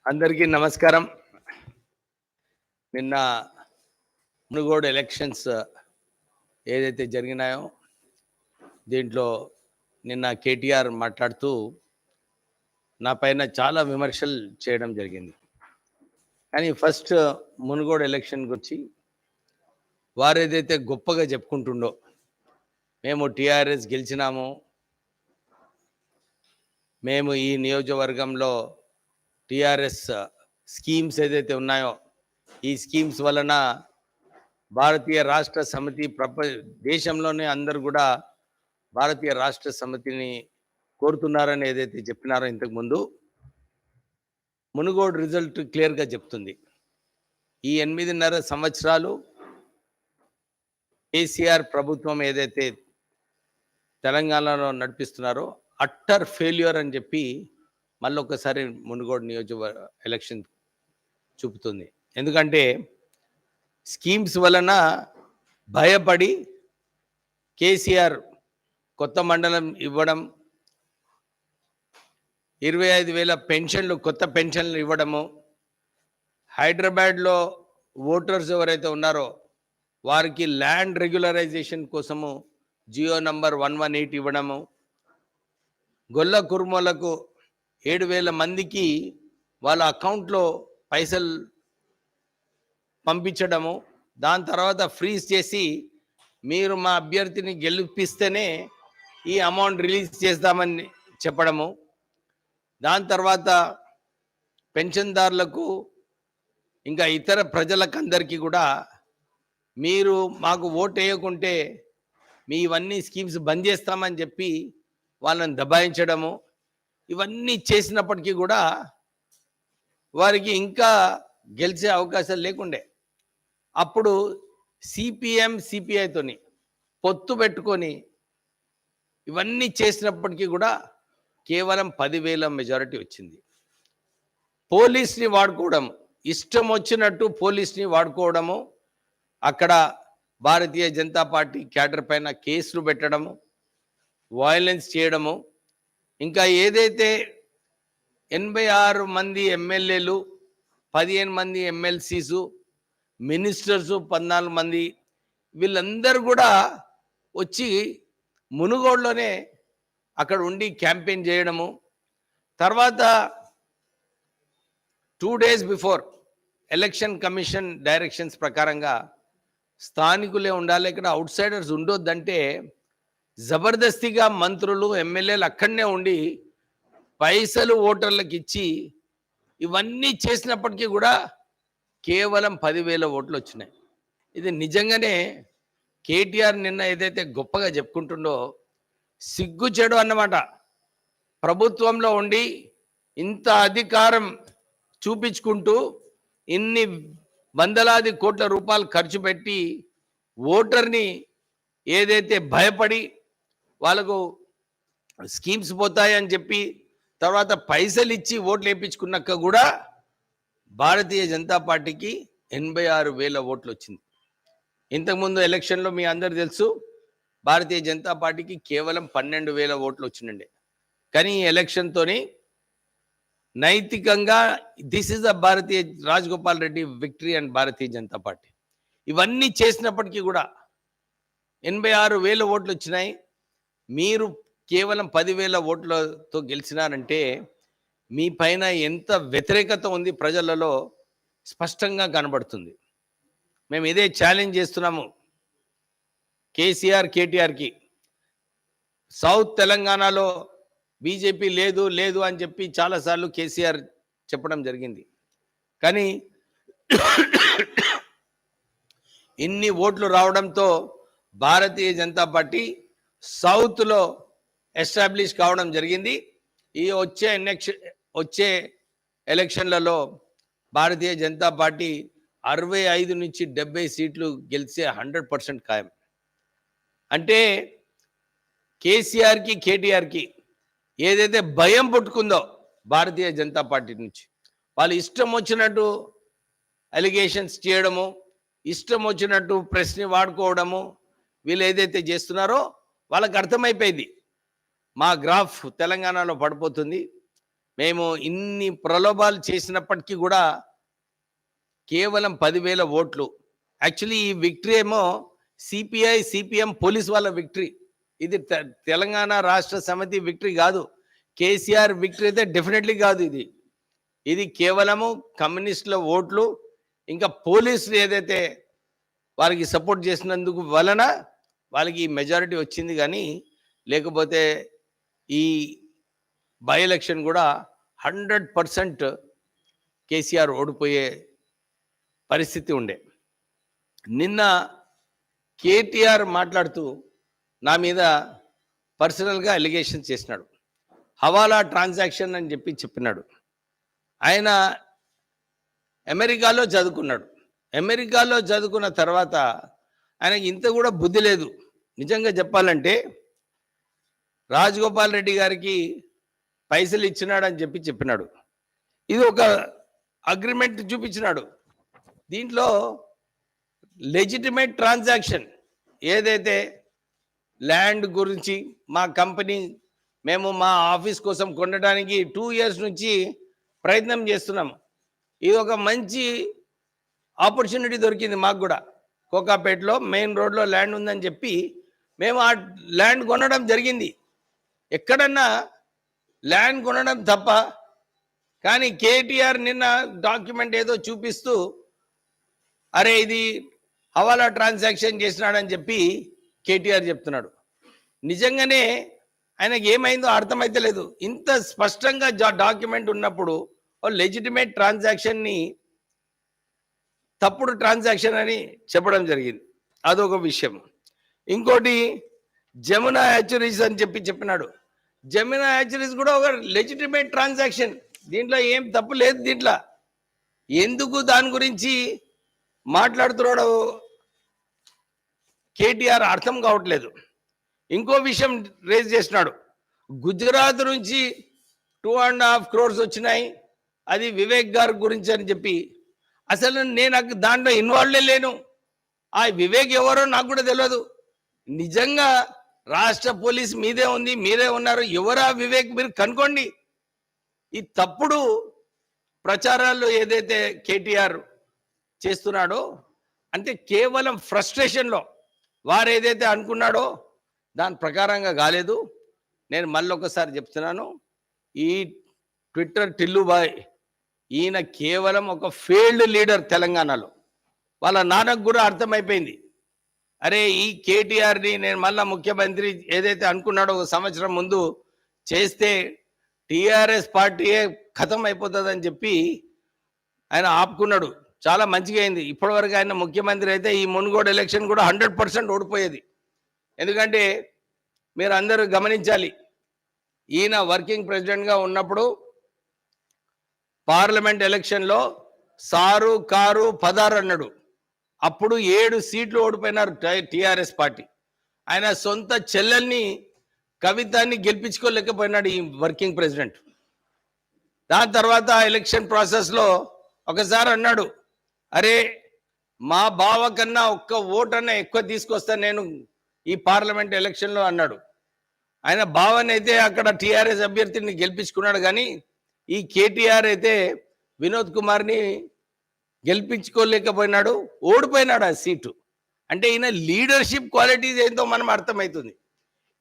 అందరికీ నమస్కారం. నిన్న మునుగోడు ఎలక్షన్స్ ఏదైతే జరిగినాయో దీంట్లో నిన్న కేటీఆర్ మాట్లాడుతూ నా పైన చాలా విమర్శలు చేయడం జరిగింది. కానీ ఫస్ట్ మునుగోడు ఎలక్షన్ గురించి వారు ఏదైతే గొప్పగా చెప్పుకుంటుండో మేము టీఆర్ఎస్ గెలిచినాము, మేము ఈ నియోజకవర్గంలో టీఆర్ఎస్ స్కీమ్స్ ఏదైతే ఉన్నాయో ఈ స్కీమ్స్ వలన భారతీయ రాష్ట్ర సమితి దేశంలోనే అందరూ కూడా భారతీయ రాష్ట్ర సమితిని కోరుతున్నారని ఏదైతే చెప్పినారో ఇంతకుముందు మునుగోడు రిజల్ట్ క్లియర్గా చెప్తుంది. ఈ 8.5 సంవత్సరాలు కేసీఆర్ ప్రభుత్వం ఏదైతే తెలంగాణలో నడిపిస్తున్నారో అట్టర్ ఫెయిల్యూర్ అని చెప్పి మళ్ళీ ఒకసారి మునుగోడు నియోజకవర్గ ఎలక్షన్ చూపుతుంది. ఎందుకంటే స్కీమ్స్ వలన భయపడి కేసీఆర్ కొత్త మండలం ఇవ్వడం, 25,000 పెన్షన్లు కొత్త పెన్షన్లు ఇవ్వడము, హైదరాబాద్లో ఓటర్స్ ఎవరైతే ఉన్నారో వారికి ల్యాండ్ రెగ్యులరైజేషన్ కోసము జియో నంబర్ 118 ఇవ్వడము, గొల్ల కుర్మలకు 7,000 మందికి వాళ్ళ అకౌంట్లో పైసలు పంపించడము, దాని తర్వాత ఫ్రీజ్ చేసి మీరు మా అభ్యర్థిని గెలిపిస్తేనే ఈ అమౌంట్ రిలీజ్ చేస్తామని చెప్పడము, దాని తర్వాత పెన్షన్దారులకు ఇంకా ఇతర ప్రజలకందరికీ కూడా మీరు మాకు ఓటు వేయకుంటే మీ ఇవన్నీ స్కీమ్స్ బంద్ చేస్తామని చెప్పి వాళ్ళని దబాయించడము, ఇవన్నీ చేసినప్పటికీ కూడా వారికి ఇంకా గెలిచే అవకాశాలు లేకుండే. అప్పుడు సిపిఎం సిపిఐతోని పొత్తు పెట్టుకొని ఇవన్నీ చేసినప్పటికీ కూడా కేవలం 10,000 మెజారిటీ వచ్చింది. పోలీస్ని వాడుకోవడం, ఇష్టం వచ్చినట్టు పోలీస్ని వాడుకోవడము, అక్కడ భారతీయ జనతా పార్టీ క్యాడర్ పైన కేసులు పెట్టడము, వయలెన్స్ చేయడము, ఇంకా ఏదైతే 86 మంది ఎమ్మెల్యేలు, 15 మంది ఎమ్మెల్సీసు, మినిస్టర్సు 14 మంది వీళ్ళందరూ కూడా వచ్చి మునుగోడులోనే అక్కడ ఉండి క్యాంపెయిన్ చేయడము, తర్వాత 2 days before election commission directions ప్రకారంగా స్థానికులే ఉండాలి, ఇక్కడ అవుట్ సైడర్స్ ఉండొద్దంటే జబర్దస్తిగా మంత్రులు ఎమ్మెల్యేలు అక్కడనే ఉండి పైసలు ఓటర్లకు ఇచ్చి ఇవన్నీ చేసినప్పటికీ కూడా కేవలం 10,000 ఓట్లు వచ్చినాయి. ఇది నిజంగానే కేటీఆర్ నిన్న ఏదైతే గొప్పగా చెప్పుకుంటుండో సిగ్గుచెడు అన్నమాట. ప్రభుత్వంలో ఉండి ఇంత అధికారం చూపించుకుంటూ ఇన్ని వందలాది కోట్ల రూపాయలు ఖర్చు పెట్టి ఓటర్ని ఏదైతే భయపడి వాళ్ళకు స్కీమ్స్ పోతాయని చెప్పి తర్వాత పైసలు ఇచ్చి ఓట్లు వేయించుకున్నాక కూడా భారతీయ జనతా పార్టీకి 86,000 ఓట్లు వచ్చింది. ఇంతకుముందు ఎలక్షన్లో మీ అందరు తెలుసు భారతీయ జనతా పార్టీకి కేవలం 12,000 ఓట్లు వచ్చినండి. కానీ ఈ ఎలక్షన్తోని నైతికంగా this is the Bharatiya Rajagopal Reddy victory and Bharatiya Janata party ఇవన్నీ చేసినప్పటికీ కూడా 86,000 ఓట్లు వచ్చినాయి. మీరు కేవలం 10,000 ఓట్లతో గెలిచినారంటే మీ పైన ఎంత వ్యతిరేకత ఉంది ప్రజలలో స్పష్టంగా కనబడుతుంది. మేము ఇదే ఛాలెంజ్ చేస్తున్నాము కేసీఆర్ కేటీఆర్కి. సౌత్ తెలంగాణలో బీజేపీ లేదు లేదు అని చెప్పి చాలాసార్లు కేసీఆర్ చెప్పడం జరిగింది. కానీ ఇన్ని ఓట్లు రావడంతో భారతీయ జనతా పార్టీ సౌత్లో ఎస్టాబ్లిష్ కావడం జరిగింది. ఈ వచ్చే ఎలక్షన్లలో భారతీయ జనతా పార్టీ 65 నుంచి 70 సీట్లు గెలిచే 100% ఖాయం. అంటే కేసీఆర్కి కేటీఆర్కి ఏదైతే భయం పుట్టుకుందో భారతీయ జనతా పార్టీ నుంచి, వాళ్ళు ఇష్టం వచ్చినట్టు అలిగేషన్స్ చేయడము, ఇష్టం వచ్చినట్టు ప్రెస్ని వాడుకోవడము, వీళ్ళు ఏదైతే చేస్తున్నారో వాళ్ళకి అర్థమైపోయింది మా గ్రాఫ్ తెలంగాణలో పడిపోతుంది, మేము ఇన్ని ప్రలోభాలు చేసినప్పటికీ కూడా కేవలం 10,000 ఓట్లు. యాక్చువల్లీ ఈ విక్టరీ ఏమో సిపిఐ, సిపిఎం, పోలీస్ వాళ్ళ విక్టరీ. ఇది తెలంగాణ రాష్ట్ర సమితి విక్టరీ కాదు. కేసీఆర్ విక్టరీ అయితే డెఫినెట్లీ కాదు. ఇది కేవలము కమ్యూనిస్టుల ఓట్లు, ఇంకా పోలీసులు ఏదైతే వారికి సపోర్ట్ చేసినందుకు వలన వాళ్ళకి ఈ మెజారిటీ వచ్చింది. కానీ లేకపోతే ఈ బై ఎలక్షన్ కూడా 100% కేసీఆర్ ఓడిపోయే పరిస్థితి ఉండే. నిన్న కేటీఆర్ మాట్లాడుతూ నా మీద పర్సనల్గా అలిగేషన్ చేసినాడు. హవాలా ట్రాన్సాక్షన్ అని చెప్పినాడు. ఆయన అమెరికాలో చదువుకున్నాడు. అమెరికాలో చదువుకున్న తర్వాత ఆయనకి ఇంత కూడా బుద్ధి లేదు. నిజంగా చెప్పాలంటే రాజగోపాల్ రెడ్డి గారికి పైసలు ఇచ్చినాడని చెప్పినాడు. ఇది ఒక అగ్రిమెంట్ చూపించినాడు. దీంట్లో లెజిటిమేట్ ట్రాన్సాక్షన్ ఏదైతే ల్యాండ్ గురించి మా కంపెనీ మేము మా ఆఫీస్ కోసం కొనడానికి 2 years నుంచి ప్రయత్నం చేస్తున్నాము. ఇది ఒక మంచి ఆపర్చునిటీ దొరికింది మాకు కూడా. కోకాపేటలో మెయిన్ రోడ్లో ల్యాండ్ ఉందని చెప్పి మేము ఆ ల్యాండ్ కొనడం జరిగింది. ఎక్కడన్నా ల్యాండ్ కొనడం తప్ప. కానీ కేటీఆర్ నిన్న డాక్యుమెంట్ ఏదో చూపిస్తూ అరే ఇది హవాలా ట్రాన్సాక్షన్ చేసినాడని చెప్పి కేటీఆర్ చెప్తున్నాడు. నిజంగానే ఆయనకి ఏమైందో అర్థమైతే లేదు. ఇంత స్పష్టంగా డాక్యుమెంట్ ఉన్నప్పుడు లెజిటిమేట్ ట్రాన్సాక్షన్ని తప్పుడు ట్రాన్సాక్షన్ అని చెప్పడం జరిగింది. అదొక విషయం. ఇంకోటి జమునా హ్యాచరీస్ అని చెప్పినాడు. జమునా హ్యాచరీస్ కూడా ఒక లెజిటిమేట్ ట్రాన్సాక్షన్. దీంట్లో ఏం తప్పు లేదు. దీంట్లో ఎందుకు దాని గురించి మాట్లాడుతున్నాడు కేటీఆర్ అర్థం కావట్లేదు. ఇంకో విషయం రేజ్ చేసినాడు. గుజరాత్ నుంచి 2.5 crores వచ్చినాయి, అది వివేక్ గారి గురించి అని చెప్పి. అసలు నేను దాంట్లో ఇన్వాల్వ్ లేను. ఆ వివేక్ ఎవరో నాకు కూడా తెలియదు. నిజంగా రాష్ట్ర పోలీస్ మీదే ఉంది, మీరే ఉన్నారు. ఎవరా వివేక్ మీరు కనుక్కోండి. ఈ తప్పుడు ప్రచారాలు ఏదైతే కేటీఆర్ చేస్తున్నాడో అంటే కేవలం ఫ్రస్ట్రేషన్లో వారు ఏదైతే అనుకున్నాడో దాని ప్రకారంగా కాలేదు. నేను మళ్ళొకసారి చెప్తున్నాను, ఈ ట్విట్టర్ టిల్లుబాయ్ ఈయన కేవలం ఒక ఫెయిల్డ్ లీడర్. తెలంగాణలో వాళ్ళ నాన్నకు కూడా అర్థమైపోయింది. అరే ఈ కేటీఆర్ని నేను మళ్ళా ముఖ్యమంత్రి ఏదైతే అనుకున్నాడో 1 సంవత్సరం ముందు చేస్తే టీఆర్ఎస్ పార్టీయే ఖతం అయిపోతుందని చెప్పి ఆయన ఆపుకున్నాడు. చాలా మంచిగా అయింది. ఇప్పటివరకు ఆయన ముఖ్యమంత్రి అయితే ఈ మునుగోడు ఎలక్షన్ కూడా 100% ఓడిపోయేది. ఎందుకంటే మీరు అందరూ గమనించాలి, ఈయన వర్కింగ్ ప్రెసిడెంట్గా ఉన్నప్పుడు పార్లమెంట్ ఎలక్షన్లో సారు కారు పదారు అన్నాడు. అప్పుడు 7 సీట్లు ఓడిపోయినారు టీఆర్ఎస్ పార్టీ. ఆయన సొంత చెల్లెల్ని కవితాన్ని గెలిపించుకోలేకపోయినాడు ఈ వర్కింగ్ ప్రెసిడెంట్. దాని తర్వాత ఎలక్షన్ ప్రాసెస్లో ఒకసారి అన్నాడు, అరే మా బావ కన్నా ఒక్క ఓటన్నా ఎక్కువ తీసుకొస్తాను నేను ఈ పార్లమెంట్ ఎలక్షన్లో అన్నాడు. ఆయన బావని అయితే అక్కడ టీఆర్ఎస్ అభ్యర్థిని గెలిపించుకున్నాడు. కానీ ఈ కేటీఆర్ అయితే వినోద్ కుమార్ని గెలిపించుకోలేకపోయినాడు, ఓడిపోయినాడు ఆ సీటు. అంటే ఈయన లీడర్షిప్ క్వాలిటీస్ ఏంటో మనం అర్థమవుతుంది.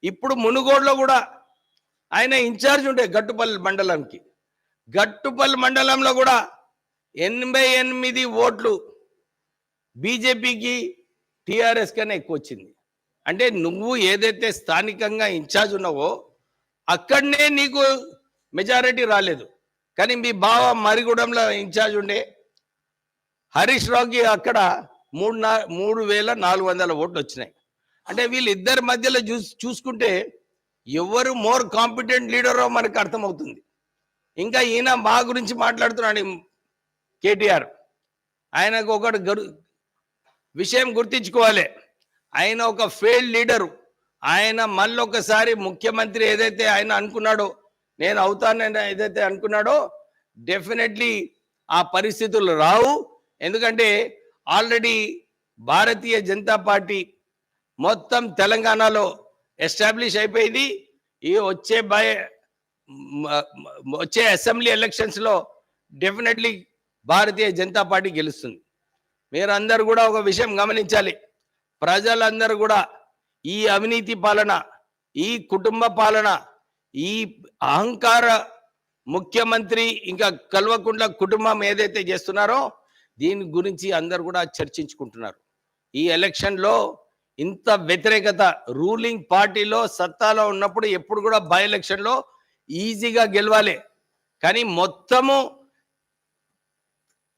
ఇప్పుడు మునుగోడులో కూడా ఆయన ఇన్ఛార్జ్ ఉండే గట్టుపల్లి మండలంకి. గట్టుపల్లి మండలంలో కూడా 88 ఓట్లు బీజేపీకి టీఆర్ఎస్ కన్నా ఎక్కువ వచ్చింది. అంటే నువ్వు ఏదైతే స్థానికంగా ఇన్ఛార్జ్ ఉన్నావో అక్కడనే నీకు మెజారిటీ రాలేదు. కానీ మీ బావ మరిగూడెంలో ఇన్ఛార్జ్ ఉండే హరీష్ రావుకి అక్కడ 3,400 ఓట్లు వచ్చినాయి. అంటే వీళ్ళిద్దరి మధ్యలో చూసుకుంటే ఎవరు మోర్ కాంపిటెంట్ లీడరో మనకు అర్థమవుతుంది. ఇంకా ఈయన మా గురించి మాట్లాడుతున్నాడు కేటీఆర్. ఆయనకు ఒకటి విషయం గుర్తించుకోవాలి, ఆయన ఒక ఫెయిల్డ్ లీడరు. ఆయన మళ్ళొకసారి ముఖ్యమంత్రి ఏదైతే ఆయన అనుకున్నాడో, నేను అవుతానని ఏదైతే అనుకున్నాడో డెఫినెట్లీ ఆ పరిస్థితులు రావు. ఎందుకంటే ఆల్రెడీ భారతీయ జనతా పార్టీ మొత్తం తెలంగాణలో ఎస్టాబ్లిష్ అయిపోయింది. ఈ వచ్చే వచ్చే అసెంబ్లీ ఎలక్షన్స్లో డెఫినెట్లీ భారతీయ జనతా పార్టీ గెలుస్తుంది. మీరందరూ కూడా ఒక విషయం గమనించాలి. ప్రజలందరూ కూడా ఈ అవినీతి పాలన, ఈ కుటుంబ పాలన, ఈ అహంకార ముఖ్యమంత్రి ఇంకా కల్వకుంట్ల కుటుంబం ఏదైతే చేస్తున్నారో దీని గురించి అందరు కూడా చర్చించుకుంటున్నారు. ఈ ఎలక్షన్లో ఇంత వ్యతిరేకత, రూలింగ్ పార్టీలో సత్తాలో ఉన్నప్పుడు ఎప్పుడు కూడా బై ఎలక్షన్లో ఈజీగా గెలవాలి, కానీ మొత్తము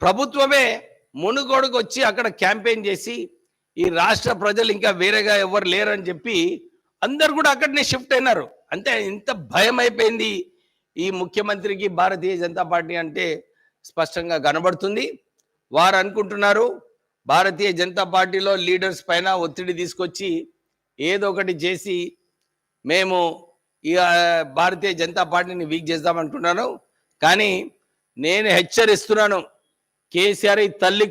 ప్రభుత్వమే మునుగోడుకు వచ్చి అక్కడ క్యాంపెయిన్ చేసి ఈ రాష్ట్ర ప్రజలు ఇంకా వేరేగా ఎవరు లేరని చెప్పి అందరు కూడా అక్కడనే షిఫ్ట్ అయినారు. అంటే ఇంత భయం అయిపోయింది ఈ ముఖ్యమంత్రికి భారతీయ జనతా పార్టీ అంటే స్పష్టంగా కనబడుతుంది. వారు అనుకుంటున్నారు భారతీయ జనతా పార్టీలో లీడర్స్ పైన ఒత్తిడి తీసుకొచ్చి ఏదో ఒకటి చేసి మేము ఈ భారతీయ జనతా పార్టీని వీక్ చేద్దామనుకుంటున్నాను. కానీ నేను హెచ్చరిస్తున్నాను, కేసీఆర్ తల్లి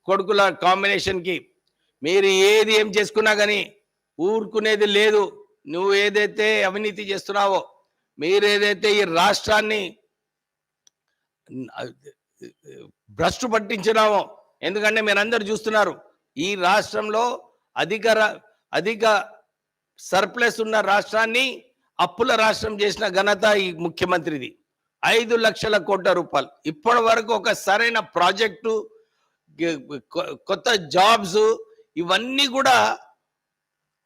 కొడుకుల కాంబినేషన్కి మీరు ఏది ఏం చేసుకున్నా కానీ ఊరుకునేది లేదు. నువ్వు ఏదైతే అవినీతి చేస్తున్నావో, మీరు ఏదైతే ఈ రాష్ట్రాన్ని భ్రష్టు పట్టించినామో, ఎందుకంటే మీరందరూ చూస్తున్నారు ఈ రాష్ట్రంలో అధిక సర్ప్లస్ ఉన్న రాష్ట్రాన్ని అప్పుల రాష్ట్రం చేసిన ఘనత ఈ ముఖ్యమంత్రిది. 5 లక్షల కోట్ల రూపాయలు ఇప్పటి వరకు ఒక సరైన ప్రాజెక్టు, కొత్త జాబ్స్ ఇవన్నీ కూడా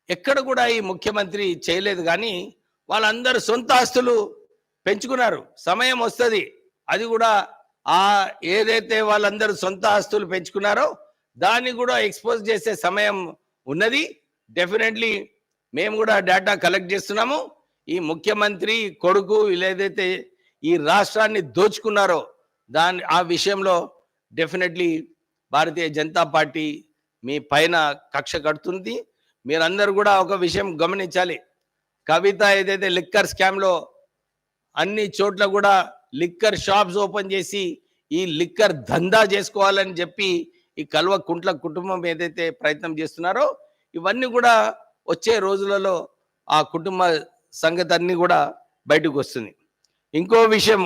ఎక్కడ కూడా ఈ ముఖ్యమంత్రి చేయలేదు. కానీ వాళ్ళందరూ సొంత ఆస్తులు పెంచుకున్నారు. సమయం వస్తుంది, అది కూడా ఏదైతే వాళ్ళందరూ సొంత ఆస్తులు పెంచుకున్నారో దాన్ని కూడా ఎక్స్పోజ్ చేసే సమయం ఉన్నది. డెఫినెట్లీ మేము కూడా డేటా కలెక్ట్ చేస్తున్నాము. ఈ ముఖ్యమంత్రి కొడుకు ఏదైతే ఈ రాష్ట్రాన్ని దోచుకున్నారో ఆ విషయంలో డెఫినెట్లీ భారతీయ జనతా పార్టీ మీ పైన కక్ష కడుతుంది. మీరందరూ కూడా ఒక విషయం గమనించాలి. కవిత ఏదైతే లిక్కర్ స్కామ్లో అన్ని చోట్ల కూడా లిక్కర్ షాప్స్ ఓపెన్ చేసి ఈ లిక్కర్ దందా చేసుకోవాలని చెప్పి ఈ కల్వకుంట్ల కుటుంబం ఏదైతే ప్రయత్నం చేస్తున్నారో ఇవన్నీ కూడా వచ్చే రోజులలో ఆ కుటుంబ సంగతి అన్ని కూడా బయటకు వస్తుంది. ఇంకో విషయం,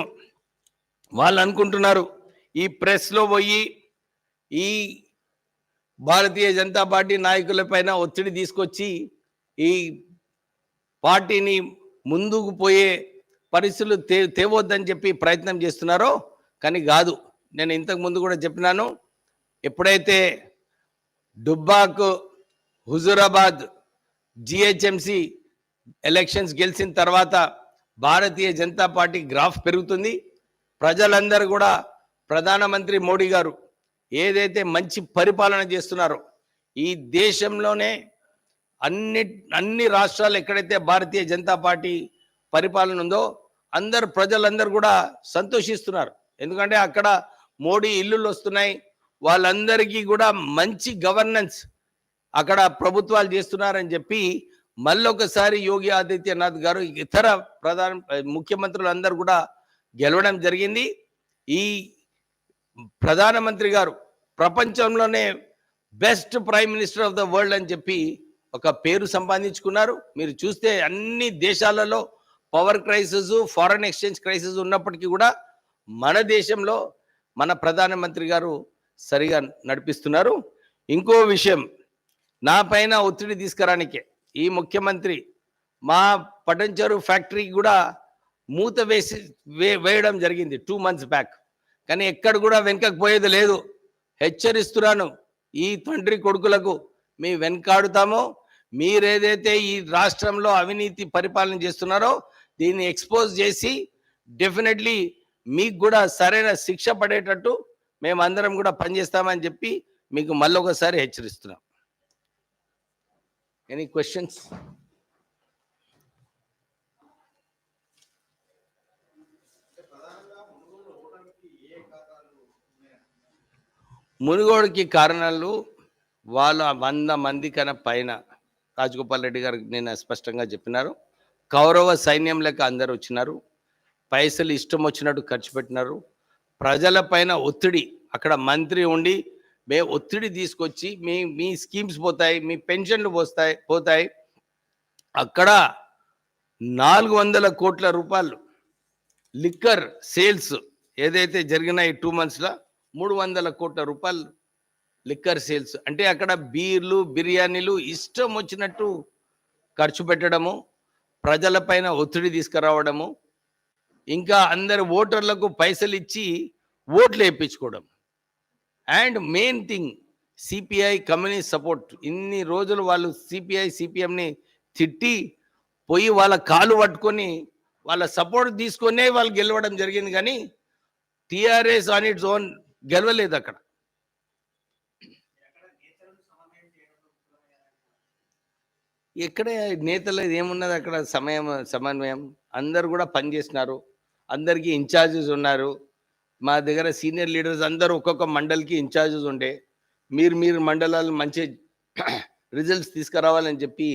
వాళ్ళు అనుకుంటున్నారు ఈ ప్రెస్లో పోయి ఈ భారతీయ జనతా పార్టీ నాయకుల పైన ఒత్తిడి తీసుకొచ్చి ఈ పార్టీని ముందుకు పోయే పరిస్థితులు తేవద్దని చెప్పి ప్రయత్నం చేస్తున్నారో, కానీ కాదు. నేను ఇంతకు ముందు కూడా చెప్పినాను, ఎప్పుడైతే డుబ్బాక్, హుజూరాబాద్ జిహెచ్ఎంసి ఎలక్షన్స్ గెలిచిన తర్వాత భారతీయ జనతా పార్టీ గ్రాఫ్ పెరుగుతుంది. ప్రజలందరూ కూడా ప్రధానమంత్రి మోడీ గారు ఏదైతే మంచి పరిపాలన చేస్తున్నారో, ఈ దేశంలోనే అన్ని రాష్ట్రాలు ఎక్కడైతే భారతీయ జనతా పార్టీ పరిపాలన ఉందో ప్రజలందరూ కూడా సంతోషిస్తున్నారు. ఎందుకంటే అక్కడ మోడీ ఇల్లులు వస్తున్నాయి, వాళ్ళందరికీ కూడా మంచి గవర్నెన్స్ అక్కడ ప్రభుత్వాలు చేస్తున్నారని చెప్పి మళ్ళొకసారి యోగి ఆదిత్యనాథ్ గారు ఇతర ముఖ్యమంత్రులు అందరూ కూడా గెలవడం జరిగింది. ఈ ప్రధానమంత్రి గారు ప్రపంచంలోనే best prime minister of the world అని చెప్పి ఒక పేరు సంపాదించుకున్నారు. మీరు చూస్తే అన్ని దేశాలలో power crisis, foreign exchange crisis ఉన్నప్పటికీ కూడా మన దేశంలో మన ప్రధానమంత్రి గారు సరిగా నడిపిస్తున్నారు. ఇంకో విషయం, నా పైన ఒత్తిడి తీసుకురానికే ఈ ముఖ్యమంత్రి మా పటంచెరు ఫ్యాక్టరీకి కూడా మూత వేయడం జరిగింది 2 months బ్యాక్. కానీ ఎక్కడ కూడా వెనకకు పోయేది లేదు. హెచ్చరిస్తున్నాను ఈ తండ్రి కొడుకులకు, మీ వెనకాడుతామో, మీరేదైతే ఈ రాష్ట్రంలో అవినీతి పరిపాలన చేస్తున్నారో దీన్ని ఎక్స్పోజ్ చేసి డెఫినెట్లీ మీకు కూడా సరైన శిక్ష పడేటట్టు మేమందరం కూడా పనిచేస్తామని చెప్పి మీకు మళ్ళొకసారి హెచ్చరిస్తున్నాం. Any questions? మునుగోడుకి కారణాలు వాళ్ళ 100 మంది కన్నా పైన రాజగోపాల్ రెడ్డి గారు నేను స్పష్టంగా చెప్పినారు. కౌరవ సైన్యం లెక్క అందరు వచ్చినారు, పైసలు ఇష్టం వచ్చినట్టు ఖర్చు పెట్టినారు. ప్రజల పైన ఒత్తిడి, అక్కడ మంత్రి ఉండి మేము ఒత్తిడి తీసుకొచ్చి మీ స్కీమ్స్ పోతాయి, మీ పెన్షన్లు పోతాయి. అక్కడ 400 కోట్ల రూపాయలు లిక్కర్ సేల్స్ ఏదైతే జరిగినాయి 2 మంత్స్‌లో 300 కోట్ల రూపాయలు లిక్కర్ సేల్స్. అంటే అక్కడ బీర్లు, బిర్యానీలు ఇష్టం వచ్చినట్టు ఖర్చు పెట్టడము, ప్రజల పైన ఒత్తిడి తీసుకురావడము, ఇంకా అందరు ఓటర్లకు పైసలిచ్చి ఓట్లు ఏపించుకోవడం. And main thing CPI communist support. ఇన్ని రోజులు వాళ్ళు సిపిఐ, సిపిఎంని తిట్టి పోయి వాళ్ళ కాలు పట్టుకొని వాళ్ళ సపోర్ట్ తీసుకొనే వాళ్ళు గెలవడం జరిగింది. కానీ టిఆర్ఎస్ ఆన్ ఇట్స్ ఓన్ గెలవలేదు అక్కడ. ఎక్కడ నేతలు ఏమున్నది అక్కడ సమన్వయం. అందరు కూడా పనిచేసినారు, అందరికీ ఇన్ఛార్జెస్ ఉన్నారు. మా దగ్గర సీనియర్ లీడర్స్ అందరూ ఒక్కొక్క మండలికి ఇన్ఛార్జెస్ ఉండే. మీరు మండలాలు మంచి రిజల్ట్స్ తీసుకురావాలని చెప్పి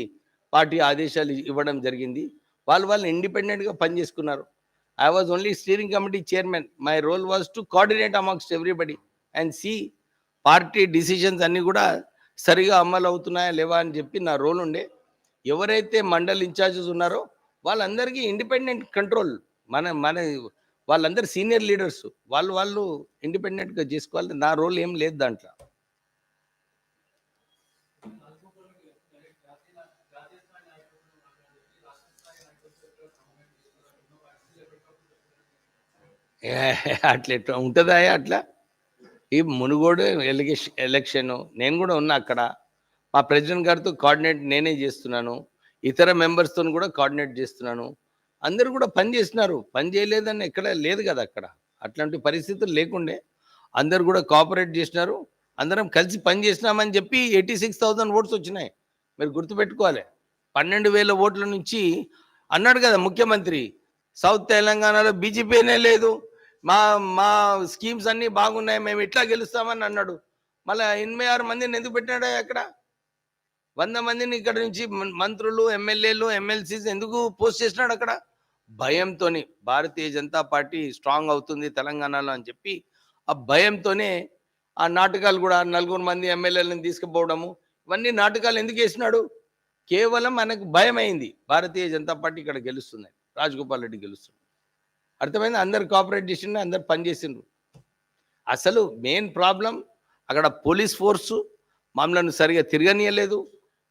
పార్టీ ఆదేశాలు ఇవ్వడం జరిగింది. వాళ్ళు ఇండిపెండెంట్గా పనిచేసుకున్నారు. I was only steering committee chairman. My role was to coordinate amongst everybody and సి పార్టీ డిసిషన్స్ అన్నీ కూడా సరిగా అమలు అవుతున్నాయా లేవా అని చెప్పి నా రోల్ ఉండే. ఎవరైతే మండల్ ఇన్ఛార్జెస్ ఉన్నారో వాళ్ళందరికీ ఇండిపెండెంట్ కంట్రోల్. మన మన వాళ్ళందరూ సీనియర్ లీడర్స్, వాళ్ళు ఇండిపెండెంట్గా చేసుకోవాలి. నా రోల్ ఏం లేదు దాంట్లో. అట్లా ఉంటుందా అట్లా? ఈ మునుగోడు ఎలక్షన్ నేను కూడా ఉన్నా అక్కడ. మా ప్రెసిడెంట్ గారితో కోఆర్డినేట్ నేనే చేస్తున్నాను, ఇతర మెంబర్స్తో కూడా కోఆర్డినేట్ చేస్తున్నాను. అందరూ కూడా పని చేస్తున్నారు, పని చేయలేదని ఎక్కడ లేదు కదా అక్కడ. అట్లాంటి పరిస్థితులు లేకుండే అందరు కూడా కోఆపరేట్ చేసినారు. అందరం కలిసి పని చేసినామని చెప్పి 86,000 ఓట్స్ వచ్చినాయి. మీరు గుర్తుపెట్టుకోవాలి. 12,000 ఓట్ల నుంచి అన్నాడు కదా ముఖ్యమంత్రి, సౌత్ తెలంగాణలో బీజేపీనే లేదు, మా మా స్కీమ్స్ అన్నీ బాగున్నాయి, మేము ఇట్లా గెలుస్తామని అన్నాడు. మళ్ళీ 86 మందిని ఎందుకు పెట్టినాడు అక్కడ? 100 మందిని ఇక్కడ నుంచి మంత్రులు, ఎమ్మెల్యేలు, ఎమ్మెల్సీస్ ఎందుకు పోస్ట్ చేసినాడు అక్కడ? భయంతోని భారతీయ జనతా పార్టీ స్ట్రాంగ్ అవుతుంది తెలంగాణలో అని చెప్పి ఆ భయంతోనే ఆ నాటకాలు కూడా 4 మంది ఎమ్మెల్యేలను తీసుకుపోవడము, ఇవన్నీ నాటకాలు ఎందుకు వేసినాడు? కేవలం మనకు భయం అయింది భారతీయ జనతా పార్టీ ఇక్కడ గెలుస్తుంది, రాజగోపాల్ రెడ్డి గెలుస్తుంది. అర్థమైంది? అందరు కోఆపరేట్ చేసిండ్రు, అందరు పనిచేసిండ్రు. అసలు మెయిన్ ప్రాబ్లం అక్కడ పోలీస్ ఫోర్సు మమ్మల్ని సరిగా తిరగనీయలేదు.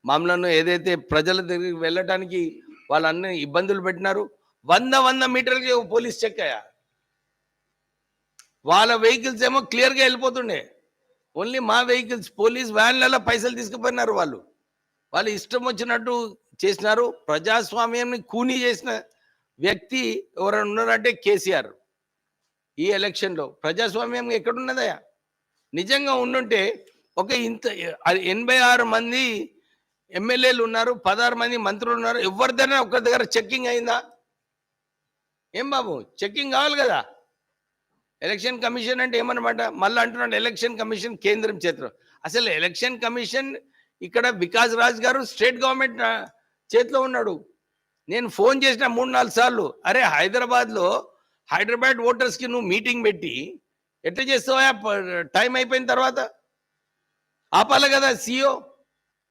మమ్మల్ని ఏదైతే ప్రజల దగ్గరికి వెళ్ళటానికి వాళ్ళన్ని ఇబ్బందులు పెట్టినారు. 100 మీటర్లకి పోలీస్ చెక్ అయ్యా. వాళ్ళ వెహికల్స్ ఏమో క్లియర్గా వెళ్ళిపోతుండే, ఓన్లీ మా వెహికల్స్ పోలీస్ వ్యాన్లలో పైసలు తీసుకుపోయినారు. వాళ్ళు ఇష్టం వచ్చినట్టు చేసినారు. ప్రజాస్వామ్యాన్ని కూనీ చేసిన వ్యక్తి ఎవరైనా ఉన్నారంటే కేసీఆర్. ఈ ఎలక్షన్లో ప్రజాస్వామ్యం ఎక్కడున్నదయా? నిజంగా ఉండుంటే ఒక ఇంత 86 మంది ఎమ్మెల్యేలు ఉన్నారు, 16 మంది మంత్రులు ఉన్నారు, ఎవరిదైనా ఒక దగ్గర చెక్కింగ్ అయిందా? ఏం బాబు, చెక్కింగ్ కావాలి కదా. ఎలక్షన్ కమిషన్ అంటే ఏమన్నమాట? మళ్ళీ అంటున్నాడు ఎలక్షన్ కమిషన్ కేంద్రం చేతిలో. అసలు ఎలక్షన్ కమిషన్ ఇక్కడ వికాస్ రాజ్ గారు స్టేట్ గవర్నమెంట్ చేతిలో ఉన్నాడు. నేను ఫోన్ చేసిన 3-4 సార్లు, అరే హైదరాబాద్ ఓటర్స్కి నువ్వు మీటింగ్ పెట్టి ఎట్లా చేస్తావా? టైం అయిపోయిన తర్వాత ఆపాలి కదా సీఓ,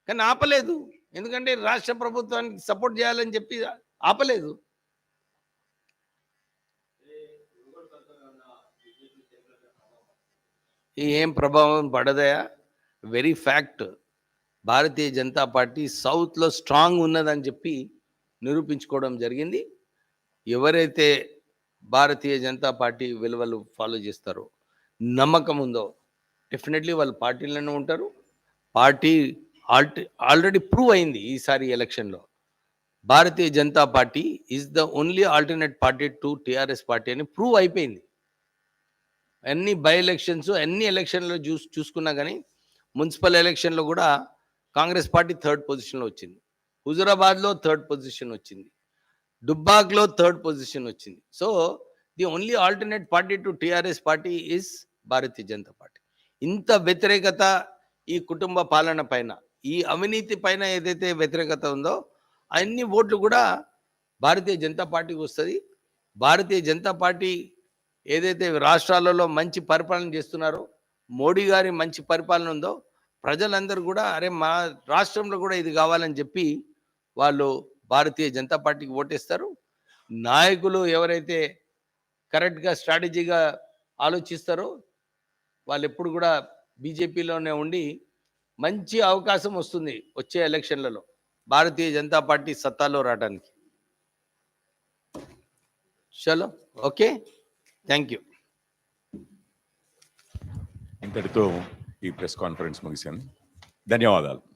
కానీ ఆపలేదు. ఎందుకంటే రాష్ట్ర ప్రభుత్వానికి సపోర్ట్ చేయాలని చెప్పి ఆపలేదు. ఏం ప్రభావం పడదయా? Very fact. Bharatiya Janata Party సౌత్లో స్ట్రాంగ్ ఉన్నదని చెప్పి నిరూపించుకోవడం జరిగింది. ఎవరైతే భారతీయ జనతా పార్టీ విలువలు ఫాలో చేస్తారో, నమ్మకం ఉందో, డెఫినెట్లీ వాళ్ళు పార్టీలోనే ఉంటారు. పార్టీ ఆల్రెడీ ప్రూవ్ అయింది ఈసారి ఎలక్షన్లో. Bharatiya Janata Party is the only alternate party to TRS party అని ప్రూవ్ అయిపోయింది. అన్ని బై ఎలక్షన్స్, అన్ని ఎలక్షన్లో చూసుకున్నా కానీ మున్సిపల్ ఎలక్షన్లో కూడా కాంగ్రెస్ పార్టీ 3rd పొజిషన్లో వచ్చింది. హుజురాబాద్లో 3rd పొజిషన్ వచ్చింది. దుబ్బాక్లో 3rd పొజిషన్ వచ్చింది. So the only alternate party to TRS party is Bharatiya Janata party. ఇంత వ్యతిరేకత ఈ కుటుంబ పాలన పైన, ఈ అవినీతి పైన ఏదైతే వ్యతిరేకత ఉందో అన్ని ఓట్లు కూడా భారతీయ జనతా పార్టీకి వస్తుంది. భారతీయ జనతా పార్టీ ఏదైతే రాష్ట్రాలలో మంచి పరిపాలన చేస్తున్నారో, మోడీ గారి మంచి పరిపాలన ఉందో, ప్రజలందరూ కూడా అరే మా రాష్ట్రంలో కూడా ఇది కావాలని చెప్పి వాళ్ళు భారతీయ జనతా పార్టీకి ఓటేస్తారు. నాయకులు ఎవరైతే కరెక్ట్గా స్ట్రాటజీగా ఆలోచిస్తారో వాళ్ళు ఎప్పుడు కూడా బీజేపీలోనే ఉండి మంచి అవకాశం వస్తుంది వచ్చే ఎలక్షన్లలో భారతీయ జనతా పార్టీ సత్తాలో రావడానికి. చలో, ఓకే, థ్యాంక్ యూ. ఇంతటితో ఈ ప్రెస్ కాన్ఫరెన్స్ ముగిసింది. ధన్యవాదాలు.